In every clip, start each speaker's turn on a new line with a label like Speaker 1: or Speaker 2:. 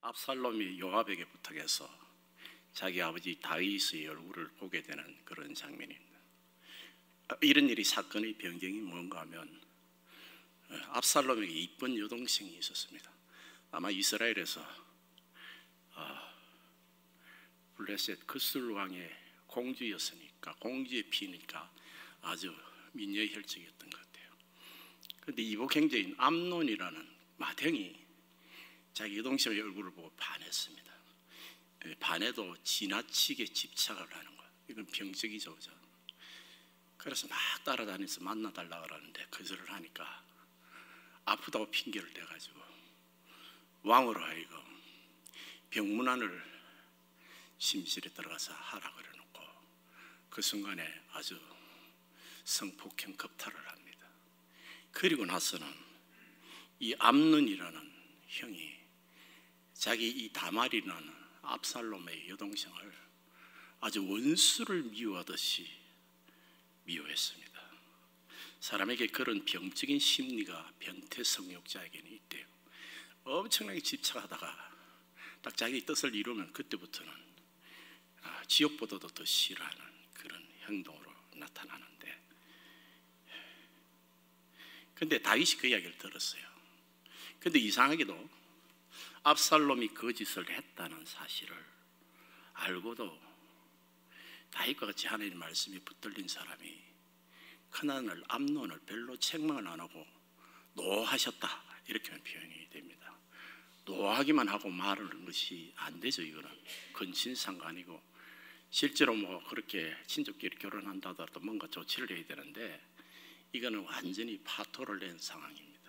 Speaker 1: 압살롬이 요압에게 부탁해서 자기 아버지 다윗의 얼굴을 보게 되는 그런 장면입니다. 이런 일이 사건의 변경이 뭔가 하면 압살롬에게 이쁜 여동생이 있었습니다. 아마 이스라엘에서 블레셋 그술 왕의 공주였으니까, 공주의 피니까 아주 미녀의 혈색이었던 것 같아요. 그런데 이복 형제인 암논이라는 맏형이 자기 여동생의 얼굴을 보고 반했습니다. 반해도 지나치게 집착을 하는 거예요. 이건 병적이죠. 그래서 막 따라다니면서 만나달라고 그러는데 거절을 하니까 아프다고 핑계를 대가지고 왕으로 하여금 병문안을 침실에 들어가서 하라 그래놓고 그 순간에 아주 성폭행 겁탈을 합니다. 그리고 나서는 이 암논이라는 형이 자기 이 다말이라는 압살롬의 여동생을 아주 원수를 미워하듯이 미워했습니다. 사람에게 그런 병적인 심리가 변태 성욕자에게는 있대요. 엄청나게 집착하다가 딱 자기 뜻을 이루면 그때부터는 지옥보다도 더 싫어하는 그런 행동으로 나타나는데, 근데 다윗이 그 이야기를 들었어요. 근데 이상하게도 압살롬이 거짓을 했다는 사실을 알고도 다윗과 같이 하나님의 말씀이 붙들린 사람이 큰아들 암논을 별로 책망을 안 하고 노하셨다, 이렇게만 표현이 됩니다. 노하기만 하고 말하는 것이 안 되죠. 이거는 근친상가 아니고, 실제로 뭐 그렇게 친족끼리 결혼한다 하더라도 뭔가 조치를 해야 되는데 이거는 완전히 파토를 낸 상황입니다.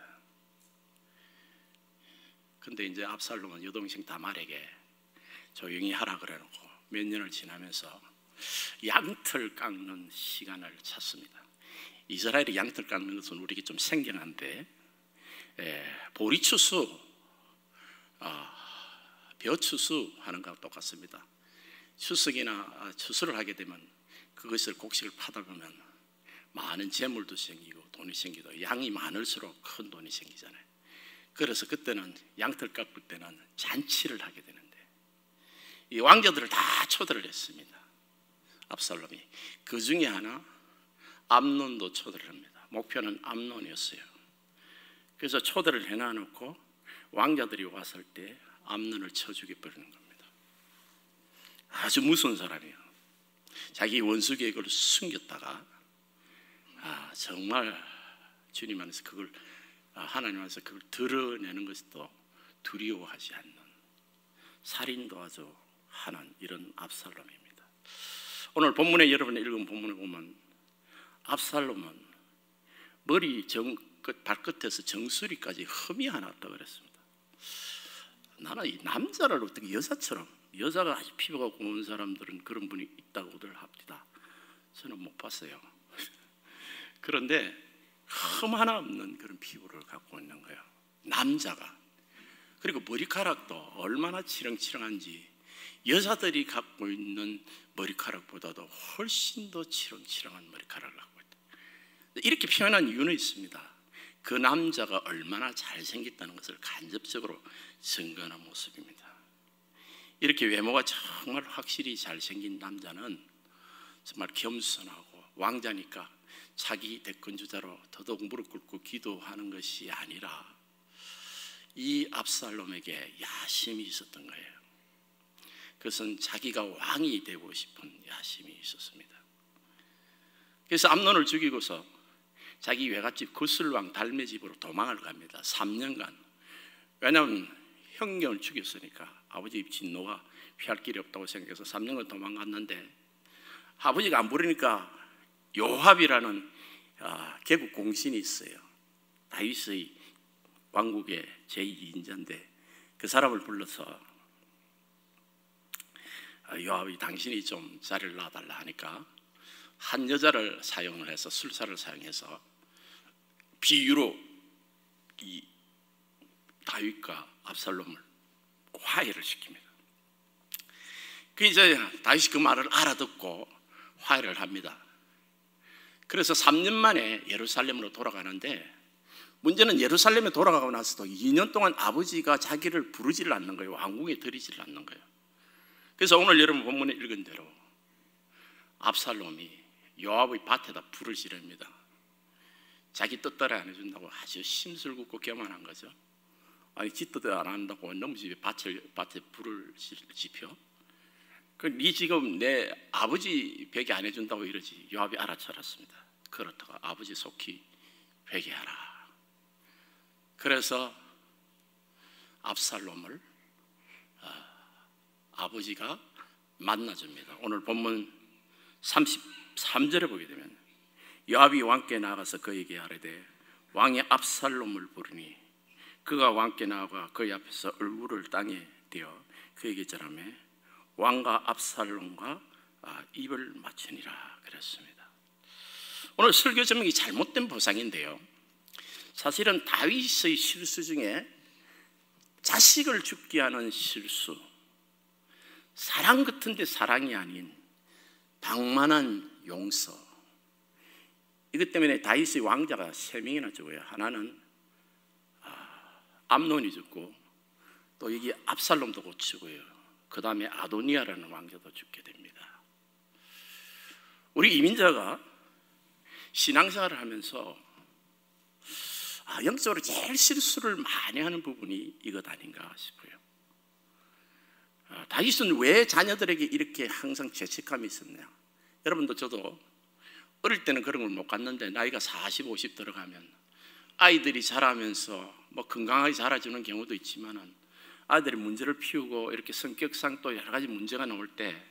Speaker 1: 근데 이제 압살롬은 여동생 다말에게 조용히 하라 그래놓고 몇 년을 지나면서 양털 깎는 시간을 찾습니다. 이스라엘이 양털 깎는 것은 우리에게 좀 생경한데, 보리추수, 벼추수 하는 것과 똑같습니다. 추석이나 추수를 하게 되면 그것을 곡식을 파다 보면 많은 재물도 생기고 돈이 생기도, 양이 많을수록 큰 돈이 생기잖아요. 그래서 그때는 양털 깎을 때는 잔치를 하게 되는데 이 왕자들을 다 초대를 했습니다. 압살롬이 그 중에 하나 암논도 초대를 합니다. 목표는 암논이었어요. 그래서 초대를 해놔놓고 왕자들이 왔을 때 암논을 쳐 죽여버리는 겁니다. 아주 무서운 사람이에요. 자기 원수 계획을 숨겼다가 정말 주님 안에서 그걸, 하나님 안에서 그걸 드러내는 것도 두려워하지 않는, 살인도 아주 하는 이런 압살롬입니다. 오늘 본문에, 여러분이 읽은 본문을 보면 압살롬은 머리 발끝에서 정수리까지 흠이 하나 없다고 그랬습니다. 나는 이 남자를 어떻게 여자처럼, 여자가 아주 피부가 고운 사람들은 그런 분이 있다고들 합니다. 저는 못 봤어요. 그런데 흠 하나 없는 그런 피부를 갖고 있는 거예요, 남자가. 그리고 머리카락도 얼마나 치렁치렁한지 여자들이 갖고 있는 머리카락보다도 훨씬 더 치렁치렁한 머리카락을 갖고 있다. 이렇게 표현한 이유는 있습니다. 그 남자가 얼마나 잘생겼다는 것을 간접적으로 증거하는 모습입니다. 이렇게 외모가 정말 확실히 잘생긴 남자는 정말 겸손하고, 왕자니까 자기 대권주자로 더더욱 무릎 꿇고 기도하는 것이 아니라 이 압살롬에게 야심이 있었던 거예요. 그것은 자기가 왕이 되고 싶은 야심이 있었습니다. 그래서 암논을 죽이고서 자기 외갓집 그술왕 달메 집으로 도망을 갑니다. 3년간. 왜냐하면 형님을 죽였으니까 아버지 진노가 피할 길이 없다고 생각해서 3년간 도망갔는데, 아버지가 안 부르니까 요압이라는 개국 공신이 있어요. 다윗의 왕국의 제2인자인데 그 사람을 불러서 요압이 당신이 좀 자리를 놔달라 하니까 한 여자를 사용을 해서, 술사를 사용해서 비유로 이 다윗과 압살롬을 화해를 시킵니다. 그 이제 다윗이 그 말을 알아듣고 화해를 합니다. 그래서 3년 만에 예루살렘으로 돌아가는데 문제는 예루살렘에 돌아가고 나서도 2년 동안 아버지가 자기를 부르지를 않는 거예요. 왕궁에 들이지를 않는 거예요. 그래서 오늘 여러분 본문에 읽은 대로 압살롬이 요압의 밭에다 불을 지릅니다. 자기 뜻대로 안 해준다고 아주 심술궂고 교만한 거죠. 아니 지 뜻대로 안 한다고 너무 집에 밭에 불을 지펴? 네 지금 내 아버지 회개 안 해준다고 이러지. 요압이 알아차렸습니다. 그렇다고 아버지 속히 회개하라. 그래서 압살롬을 아버지가 만나줍니다. 오늘 본문 33절에 보게 되면 요압이 왕께 나가서 그에게 아뢰되 왕이 압살롬을 부르니 그가 왕께 나아가 그의 앞에서 얼굴을 땅에 대어 그에게 절하며 왕과 압살롬과 입을 맞추니라 그랬습니다. 오늘 설교 제목이 잘못된 보상인데요, 사실은 다윗의 실수 중에 자식을 죽게 하는 실수, 사랑 같은데 사랑이 아닌 방만한 용서, 이것 때문에 다윗의 왕자가 3명이나 죽어요. 하나는 암논이 죽고 또 여기 압살롬도 곧 죽어요. 그 다음에 아도니아라는 왕자도 죽게 됩니다. 우리 이민자가 신앙생활을 하면서 영적으로 제일 실수를 많이 하는 부분이 이것 아닌가 싶어요. 다윗은 왜 자녀들에게 이렇게 항상 죄책감이 있었냐? 여러분도 저도 어릴 때는 그런 걸 못 갔는데 나이가 40, 50 들어가면 아이들이 자라면서 뭐 건강하게 자라주는 경우도 있지만은 아이들이 문제를 피우고 이렇게 성격상 또 여러 가지 문제가 나올 때,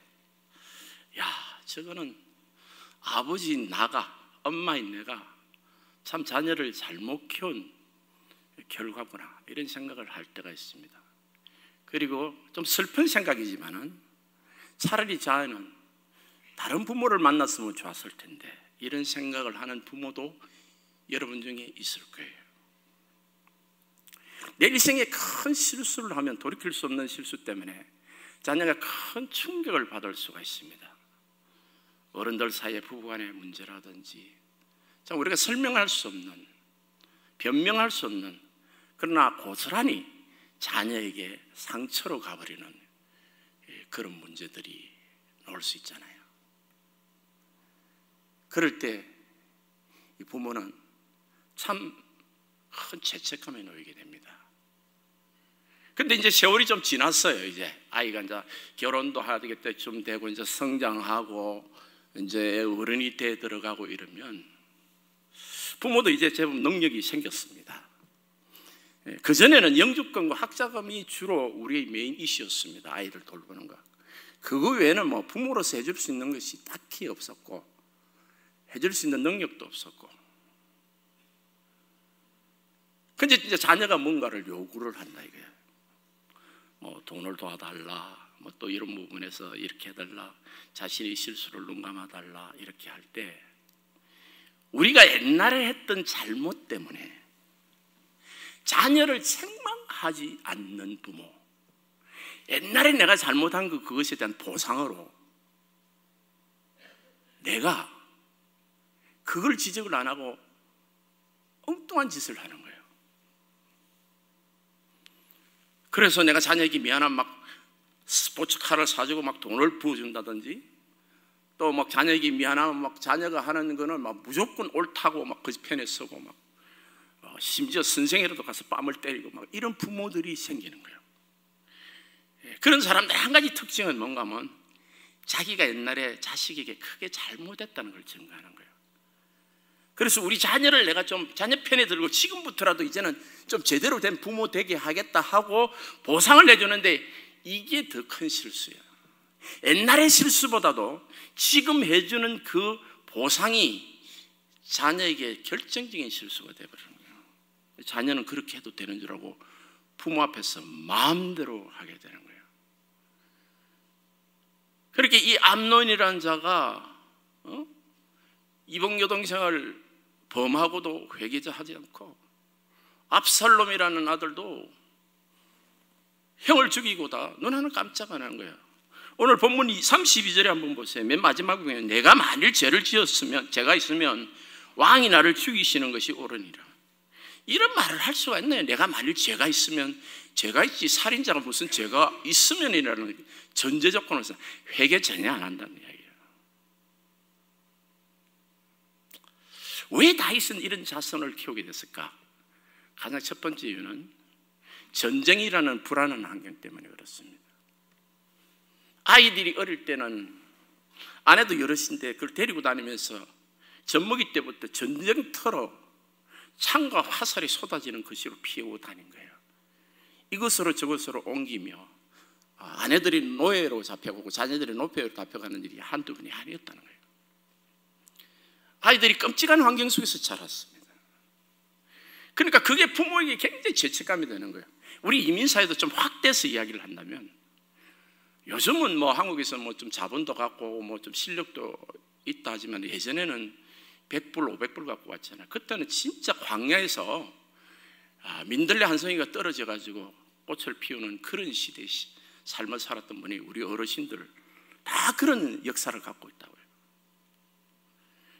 Speaker 1: 야, 저거는 아버지 나가, 엄마인 내가 참 자녀를 잘못 키운 결과구나, 이런 생각을 할 때가 있습니다. 그리고 좀 슬픈 생각이지만은 차라리 자녀는 다른 부모를 만났으면 좋았을 텐데, 이런 생각을 하는 부모도 여러분 중에 있을 거예요. 내 일생에 큰 실수를 하면 돌이킬 수 없는 실수 때문에 자녀가 큰 충격을 받을 수가 있습니다. 어른들 사이의 부부간의 문제라든지 참 우리가 설명할 수 없는, 변명할 수 없는, 그러나 고스란히 자녀에게 상처로 가버리는 그런 문제들이 나올 수 있잖아요. 그럴 때 이 부모는 참 큰 죄책감에 놓이게 됩니다. 근데 이제 세월이 좀 지났어요. 이제 아이가 이제 결혼도 하게 때쯤 되고 이제 성장하고 이제 어른이 돼 들어가고 이러면 부모도 이제 제법 능력이 생겼습니다. 그전에는 영주권과 학자금이 주로 우리의 메인 이슈였습니다. 아이를 돌보는 것. 그거 외에는 뭐 부모로서 해줄 수 있는 것이 딱히 없었고 해줄 수 있는 능력도 없었고, 근데 이제 자녀가 뭔가를 요구를 한다 이거야. 뭐 돈을 도와달라, 뭐 또 이런 부분에서 이렇게 해달라, 자신의 실수를 눈감아달라, 이렇게 할 때 우리가 옛날에 했던 잘못 때문에 자녀를 책망하지 않는 부모, 옛날에 내가 잘못한 그것에 대한 보상으로 내가 그걸 지적을 안 하고 엉뚱한 짓을 하는 거예요. 그래서 내가 자녀에게 미안한 막 스포츠카를 사주고 막 돈을 부어준다든지, 또 막 자녀에게 미안하면 막 자녀가 하는 거는 막 무조건 옳다고 막 그 편에 서고 막 심지어 선생이라도 가서 뺨을 때리고 막 이런 부모들이 생기는 거예요. 그런 사람들의 한 가지 특징은 뭔가 하면 자기가 옛날에 자식에게 크게 잘못했다는 걸 증거하는 거예요. 그래서 우리 자녀를 내가 좀 자녀 편에 들고 지금부터라도 이제는 좀 제대로 된 부모 되게 하겠다 하고 보상을 내주는데, 이게 더 큰 실수예요. 옛날의 실수보다도 지금 해주는 그 보상이 자녀에게 결정적인 실수가 되어버리는 거예요. 자녀는 그렇게 해도 되는 줄 알고 부모 앞에서 마음대로 하게 되는 거예요. 그렇게 이 암논이라는 자가 이복 여동생을 범하고도 회개하지 않고, 압살롬이라는 아들도 형을 죽이고다 눈 하나 깜짝 안 한 거예요. 오늘 본문 32절에 한번 보세요. 맨 마지막에 보면 내가 만일 죄를 지었으면, 제가 있으면 왕이 나를 죽이시는 것이 옳으니라. 이런 말을 할 수가 있나요? 내가 만일 죄가 있으면 죄가 있지, 살인자가 무슨 죄가 있으면이라는 전제 조건으로서 회개 전혀 안 한다는 이야기예요. 왜 다윗은 이런 자손을 키우게 됐을까? 가장 첫 번째 이유는 전쟁이라는 불안한 환경 때문에 그렇습니다. 아이들이 어릴 때는 아내도 여럿인데 그걸 데리고 다니면서 젖먹이 때부터 전쟁터로 창과 화살이 쏟아지는 것으로 피하고 다닌 거예요. 이것으로 저것으로 옮기며 아내들이 노예로 잡혀가고 자녀들이 노예로 잡혀가는 일이 한두 번이 아니었다는 거예요. 아이들이 끔찍한 환경 속에서 자랐습니다. 그러니까 그게 부모에게 굉장히 죄책감이 되는 거예요. 우리 이민사회도 좀 확대해서 이야기를 한다면, 요즘은 뭐 한국에서 뭐 좀 자본도 갖고 뭐 좀 실력도 있다 하지만 예전에는 100불, 500불 갖고 왔잖아요. 그때는 진짜 광야에서 민들레 한 송이가 떨어져 가지고 꽃을 피우는 그런 시대의 삶을 살았던 분이 우리 어르신들 다 그런 역사를 갖고 있다고요.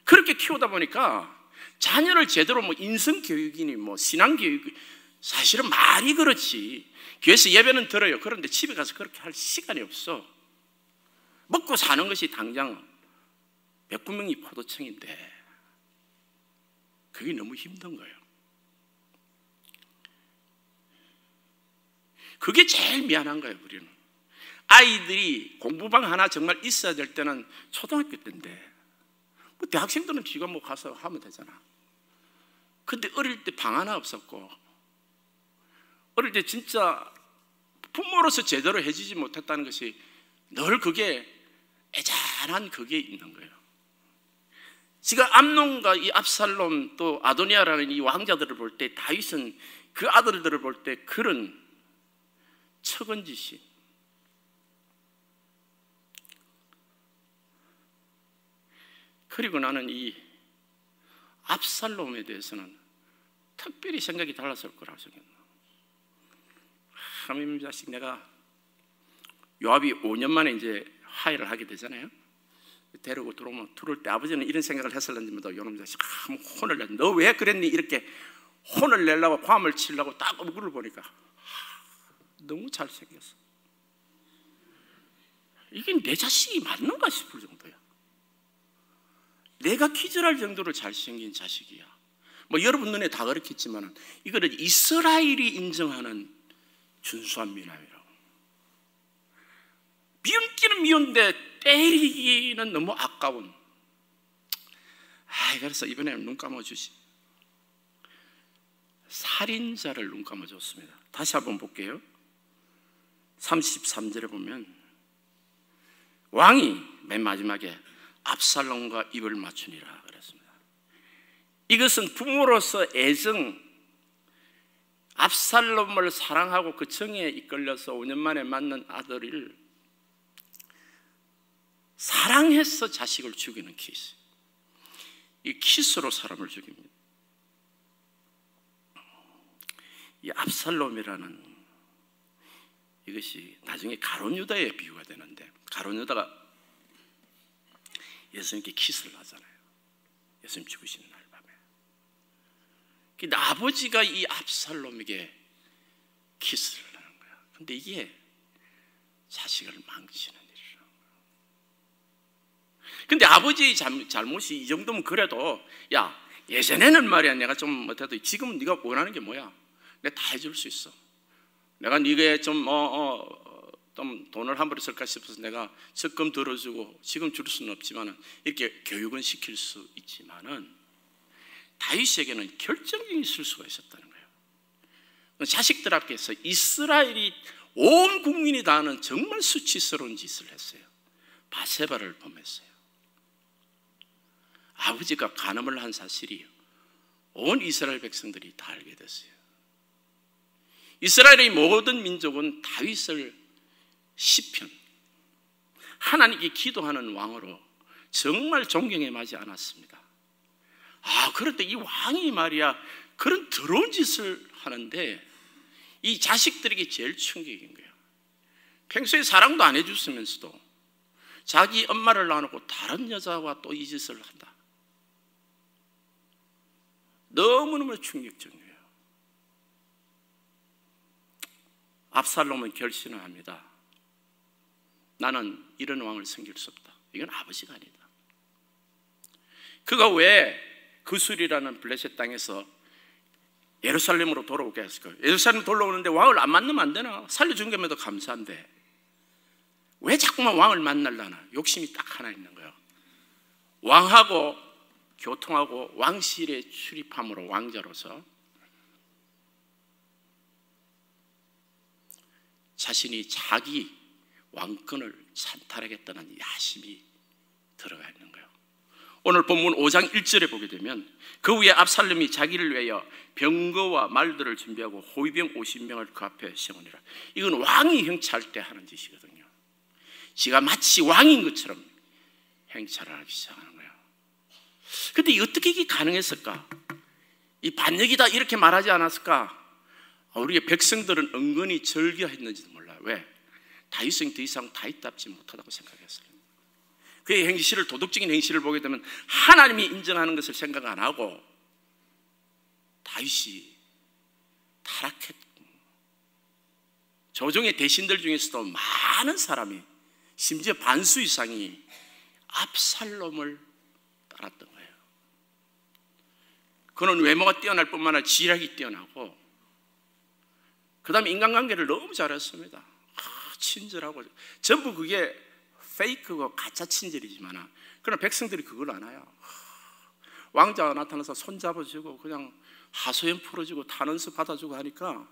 Speaker 1: 그렇게 키우다 보니까 자녀를 제대로 뭐 인성교육이니 뭐 신앙교육, 사실은 말이 그렇지 교회에서 예배는 들어요. 그런데 집에 가서 그렇게 할 시간이 없어. 먹고 사는 것이 당장 109명이 포도청인데 그게 너무 힘든 거예요. 그게 제일 미안한 거예요. 우리는 아이들이 공부방 하나 정말 있어야 될 때는 초등학교 때인데, 뭐 대학생들은 지가 뭐 가서 하면 되잖아. 근데 어릴 때 방 하나 없었고, 어릴 때 진짜 부모로서 제대로 해주지 못했다는 것이 늘 그게 애잔한 그게 있는 거예요. 지금 암논과 이 압살롬 또 아도니아라는 이 왕자들을 볼 때, 다윗은 그 아들들을 볼 때 그런 척은짓이, 그리고 나는 이 압살롬에 대해서는 특별히 생각이 달랐을 거라고 생각해요. 하나님 자식, 내가 요압이 5년 만에 이제 화해를 하게 되잖아요. 데리고 들어올 때 아버지는 이런 생각을 했을는지 모르겠는데, 요놈 자식 혼을 내. 너 왜 그랬니? 이렇게 혼을 내려고 괌을 치려고 딱 얼굴을 보니까 너무 잘생겼어. 이게 내 자식이 맞는가 싶을 정도야. 내가 기절할 정도로 잘생긴 자식이야. 뭐 여러분 눈에 다 그렇겠지만 이거는 이스라엘이 인정하는 준수한 미남이라고. 미움기는 미운데 때리기는 너무 아까운. 그래서 이번에는 눈 감아주시. 살인자를 눈 감아줬습니다. 다시 한번 볼게요. 33절에 보면 왕이 맨 마지막에 압살롬과 입을 맞추니라 그랬습니다. 이것은 부모로서 애정, 압살롬을 사랑하고 그 정에 이끌려서 5년 만에 만난 아들을 사랑해서 자식을 죽이는 키스. 이 키스로 사람을 죽입니다. 이 압살롬이라는 이것이 나중에 가룟 유다의 비유가 되는데, 가룟 유다가 예수님께 키스를 하잖아요. 예수님 죽으시는 날 밤에. 근데 아버지가 이 압살롬에게 키스를 하는 거야. 근데 이게 자식을 망치는 일이라는 거야. 근데 아버지의 잘못이 이 정도면 그래도, 야, 예전에는 말이야 내가 좀 못해도 지금 네가 원하는 게 뭐야? 내가 다 해줄 수 있어. 내가 네게 좀 돈을 함부로 쓸까 싶어서 내가 적금 들어주고, 지금 줄 수는 없지만 이렇게 교육은 시킬 수 있지만은 다윗에게는 결정적인 실수가 있었다는 거예요. 자식들 앞에서 이스라엘이 온 국민이 다 아는 정말 수치스러운 짓을 했어요. 바세바를 범했어요. 아버지가 간음을 한 사실이 온 이스라엘 백성들이 다 알게 됐어요. 이스라엘의 모든 민족은 다윗을 시편, 하나님께 기도하는 왕으로 정말 존경해 마지 않았습니다. 그런데 이 왕이 말이야 그런 더러운 짓을 하는데 이 자식들에게 제일 충격인 거예요. 평소에 사랑도 안 해줬으면서도 자기 엄마를 놔놓고 다른 여자와 또 이 짓을 한다. 너무너무 충격적이에요. 압살롬은 결심을 합니다. 나는 이런 왕을 섬길 수 없다. 이건 아버지가 아니다. 그가 왜 그술이라는 블레셋 땅에서 예루살렘으로 돌아오게 했을까요? 예루살렘 돌아오는데 왕을 안 만나면 안 되나? 살려준 게면 더 감사한데 왜 자꾸만 왕을 만나려나? 욕심이 딱 하나 있는 거예요. 왕하고 교통하고 왕실에 출입함으로 왕자로서 자신이 자기 왕권을 찬탈하겠다는 야심이 들어가 있는 거예요. 오늘 본문 5장 1절에 보게 되면 그 후에 압살롬이 자기를 위하여 병거와 말들을 준비하고 호위병 50명을 그 앞에 세우니라. 이건 왕이 행차할 때 하는 짓이거든요. 지가 마치 왕인 것처럼 행차를 하기 시작하는 거예요. 그런데 어떻게 이게 가능했을까? 이 반역이다 이렇게 말하지 않았을까? 우리의 백성들은 은근히 절규했는지도 몰라요. 왜? 다윗은 더 이상 다윗답지 못하다고 생각했어요. 그의 행실을, 도덕적인 행실을 보게 되면 하나님이 인정하는 것을 생각 안 하고 다윗이 타락했고, 조정의 대신들 중에서도 많은 사람이, 심지어 반수 이상이 압살롬을 따랐던 거예요. 그는 외모가 뛰어날 뿐만 아니라 지략이 뛰어나고, 그 다음에 인간관계를 너무 잘했습니다. 친절하고, 전부 그게 페이크고 가짜 친절이지만 그러나 백성들이 그걸 알아요. 왕자가 나타나서 손잡아주고 그냥 하소연 풀어주고 탄원서 받아주고 하니까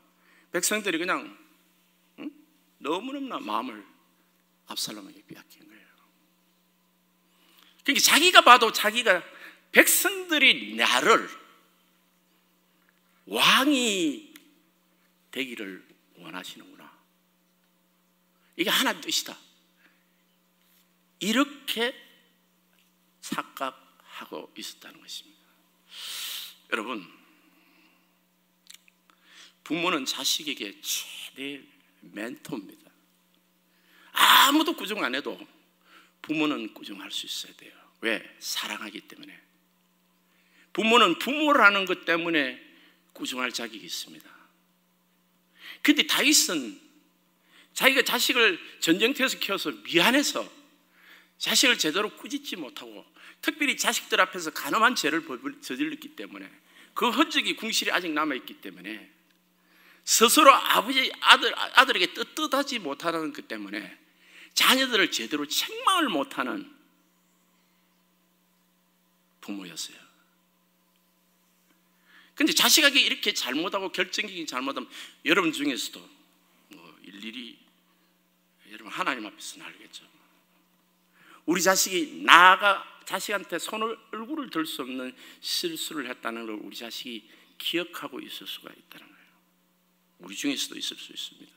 Speaker 1: 백성들이 그냥 너무너무나 마음을 압살롬에게 빼앗긴 거예요. 그러니까 자기가 봐도 자기가, 백성들이 나를 왕이 되기를 원하시는구나, 이게 하나님 뜻이다, 이렇게 착각하고 있었다는 것입니다. 여러분, 부모는 자식에게 최대 멘토입니다. 아무도 꾸중 안 해도 부모는 꾸중할 수 있어야 돼요. 왜? 사랑하기 때문에. 부모는 부모라는 것 때문에 꾸중할 자격이 있습니다. 그런데 다윗은 자기가 자식을 전쟁터에서 키워서 미안해서 자식을 제대로 꾸짖지 못하고, 특별히 자식들 앞에서 간음한 죄를 저질렀기 때문에, 그 흔적이 궁실에 아직 남아있기 때문에 스스로 아들에게 떳떳하지 못하는 것 때문에 자녀들을 제대로 책망을 못하는 부모였어요. 그런데 자식에게 이렇게 잘못하고 결정적인 잘못하면 여러분 중에서도 일일이 여러분 하나님 앞에서는 알겠죠. 우리 자식이 자식한테 얼굴을 들 수 없는 실수를 했다는 걸 우리 자식이 기억하고 있을 수가 있다는 거예요. 우리 중에서도 있을 수 있습니다.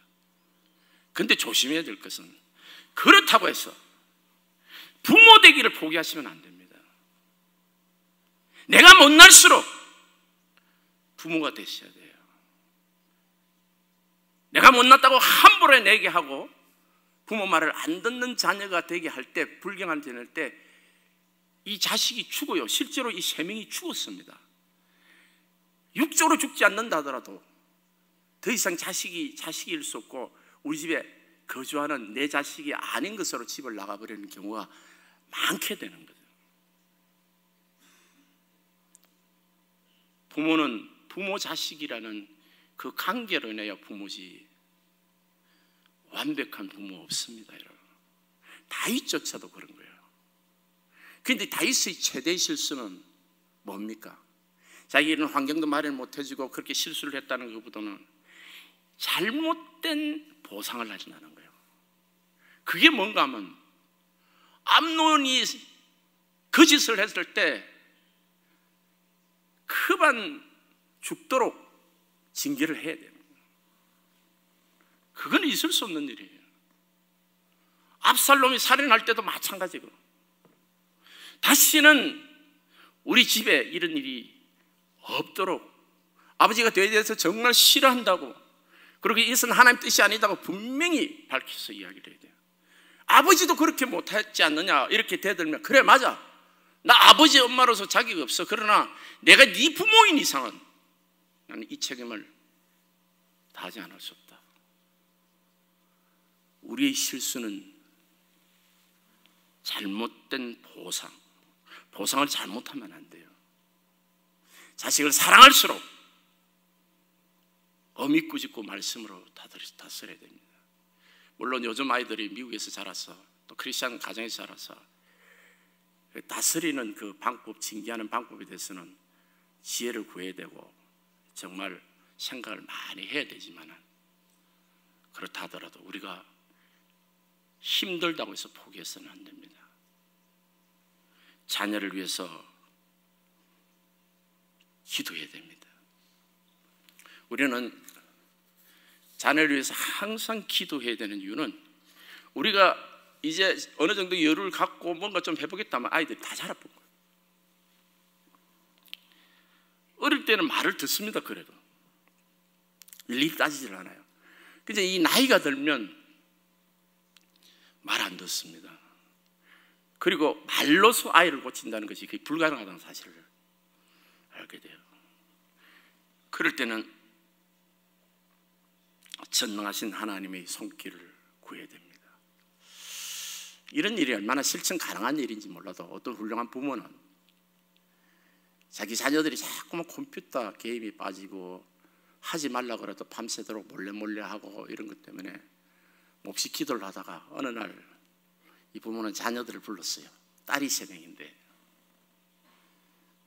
Speaker 1: 그런데 조심해야 될 것은, 그렇다고 해서 부모 되기를 포기하시면 안 됩니다. 내가 못날수록 부모가 되셔야 돼요. 내가 못났다고 함부로 내게 하고 부모 말을 안 듣는 자녀가 되게 할 때, 불경한 자녀일 때 이 자식이 죽어요. 실제로 이 세 명이 죽었습니다. 육적으로 죽지 않는다 하더라도 더 이상 자식일 수 없고 우리 집에 거주하는 내 자식이 아닌 것으로 집을 나가버리는 경우가 많게 되는 거죠. 부모는 부모 자식이라는 그 관계로 인하여 부모지, 완벽한 부모 없습니다, 여러분. 다윗조차도 그런 거예요. 그런데 다윗의 최대 실수는 뭡니까? 자기는 환경도 마련 못 해주고 그렇게 실수를 했다는 것보다는 잘못된 보상을 하지 않은 거예요. 그게 뭔가 하면, 암논이 그 짓을 했을 때 그만 죽도록 징계를 해야 돼요. 그건 있을 수 없는 일이에요. 압살롬이 살인할 때도 마찬가지고, 다시는 우리 집에 이런 일이 없도록, 아버지가 되어야 돼서 정말 싫어한다고, 그리고 이것은 하나님 뜻이 아니다고 분명히 밝혀서 이야기를 해야 돼요. 아버지도 그렇게 못했지 않느냐 이렇게 대들면, 그래 맞아, 나 아버지 엄마로서 자격이 없어. 그러나 내가 네 부모인 이상은 나는 이 책임을 다하지 않을 수 없다. 우리의 실수는 잘못된 보상을 잘못하면 안 돼요. 자식을 사랑할수록 어미 꾸짖고 말씀으로 다스려야 됩니다. 물론 요즘 아이들이 미국에서 자라서 또 크리스찬 가정에서 자라서 다스리는 그 방법, 징계하는 방법에 대해서는 지혜를 구해야 되고 정말 생각을 많이 해야 되지만, 그렇다 하더라도 우리가 힘들다고 해서 포기해서는 안 됩니다. 자녀를 위해서 기도해야 됩니다. 우리는 자녀를 위해서 항상 기도해야 되는 이유는, 우리가 이제 어느 정도 여유를 갖고 뭔가 좀 해보겠다면 아이들이 다 자라본 거예요. 어릴 때는 말을 듣습니다. 그래도 일일이 따지질 않아요. 근데 이 나이가 들면 말 안 듣습니다. 그리고 말로서 아이를 고친다는 것이 그게 불가능하다는 사실을 알게 돼요. 그럴 때는 전능하신 하나님의 손길을 구해야 됩니다. 이런 일이 얼마나 실천 가능한 일인지 몰라도 어떤 훌륭한 부모는 자기 자녀들이 자꾸만 컴퓨터 게임에 빠지고 하지 말라고 해도 밤새도록 몰래 하고 이런 것 때문에 몹시 기도를 하다가 어느 날 이 부모는 자녀들을 불렀어요. 딸이 3명인데,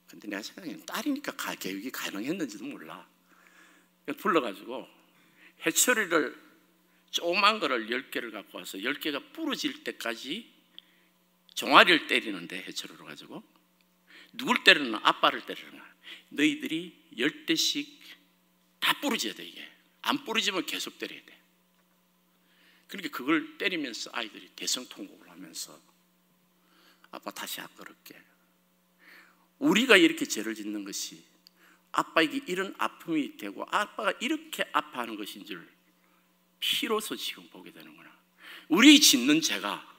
Speaker 1: 근데 내가 생각하기엔 딸이니까 교육이 가능했는지도 몰라. 불러가지고 해초리를 조그만 거를 10개를 갖고 와서 10개가 부러질 때까지 종아리를 때리는데, 해초리로 가지고 누굴 때리는, 아빠를 때리는 거야. 너희들이 10대씩 다 부러져야 돼. 이게 안 부러지면 계속 때려야 돼. 그러니까 그걸 때리면서 아이들이 대성통곡을 하면서 아빠 다시 안 그럴게. 우리가 이렇게 죄를 짓는 것이 아빠에게 이런 아픔이 되고 아빠가 이렇게 아파하는 것인 줄 피로서 지금 보게 되는구나. 우리 짓는 죄가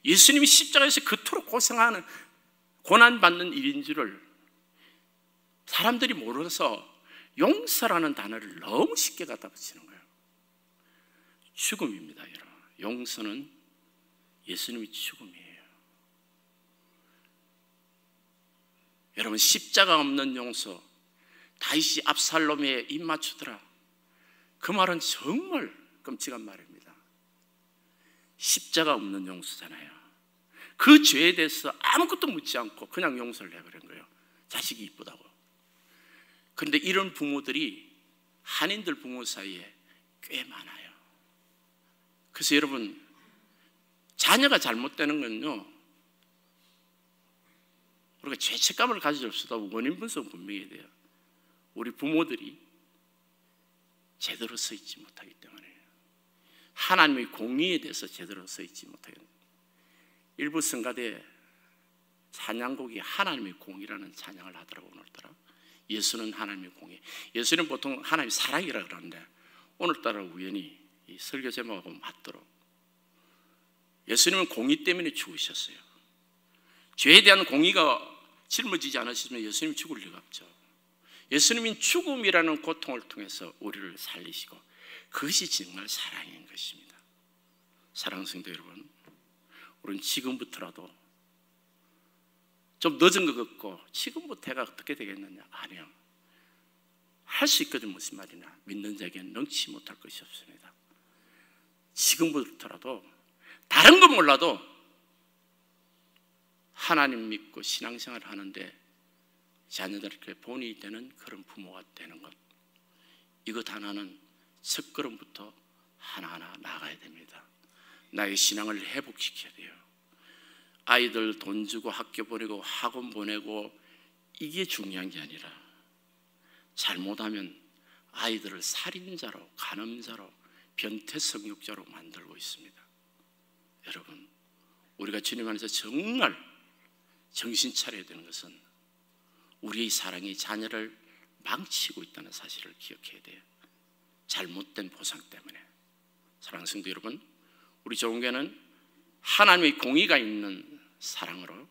Speaker 1: 예수님이 십자가에서 그토록 고생하는, 고난받는 일인 줄을 사람들이 모르서 용서라는 단어를 너무 쉽게 갖다 붙이는 거예요. 죽음입니다, 여러분. 용서는 예수님의 죽음이에요. 여러분, 십자가 없는 용서, 다윗이 압살롬에 입 맞추더라. 그 말은 정말 끔찍한 말입니다. 십자가 없는 용서잖아요. 그 죄에 대해서 아무것도 묻지 않고 그냥 용서를 해버린 거예요. 자식이 이쁘다고. 그런데 이런 부모들이 한인들 부모 사이에 꽤 많아요. 그래서 여러분, 자녀가 잘못되는 건요, 우리가 죄책감을 가지지 없어도 원인 분석은 분명히 돼요. 우리 부모들이 제대로 서 있지 못하기 때문에, 하나님의 공의에 대해서 제대로 서 있지 못하기 때문에. 일부 성가대에 찬양곡이 하나님의 공의라는 찬양을 하더라고. 오늘따라 예수는 하나님의 공의. 예수는 보통 하나님의 사랑이라고 그러는데 오늘따라 우연히 이 설교 제목하고 맞도록, 예수님은 공의 때문에 죽으셨어요. 죄에 대한 공의가 짊어지지 않으시면 예수님이 죽을 리가 없죠. 예수님은 죽음이라는 고통을 통해서 우리를 살리시고, 그것이 정말 사랑인 것입니다. 사랑하는 성도 여러분, 우리는 지금부터라도, 좀 늦은 것 같고 지금부터 해가 어떻게 되겠느냐? 아니요, 할 수 있거든. 무슨 말이냐? 믿는 자에게는 능치 못할 것이 없습니다. 지금부터라도 다른 건 몰라도 하나님 믿고 신앙생활을 하는데 자녀들에게 본이 되는 그런 부모가 되는 것, 이것 하나는 첫걸음부터 하나하나 나가야 됩니다. 나의 신앙을 회복시켜야 돼요. 아이들 돈 주고 학교 보내고 학원 보내고 이게 중요한 게 아니라, 잘못하면 아이들을 살인자로, 간음자로, 변태성욕자로 만들고 있습니다. 여러분, 우리가 주님 안에서 정말 정신 차려야 되는 것은 우리의 사랑이 자녀를 망치고 있다는 사실을 기억해야 돼요. 잘못된 보상 때문에. 사랑하는 성도 여러분, 우리 좋은교회는 하나님의 공의가 있는 사랑으로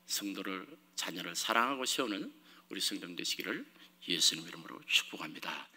Speaker 1: 성도를, 자녀를 사랑하고 세우는 우리 성도님 되시기를 예수님 이름으로 축복합니다.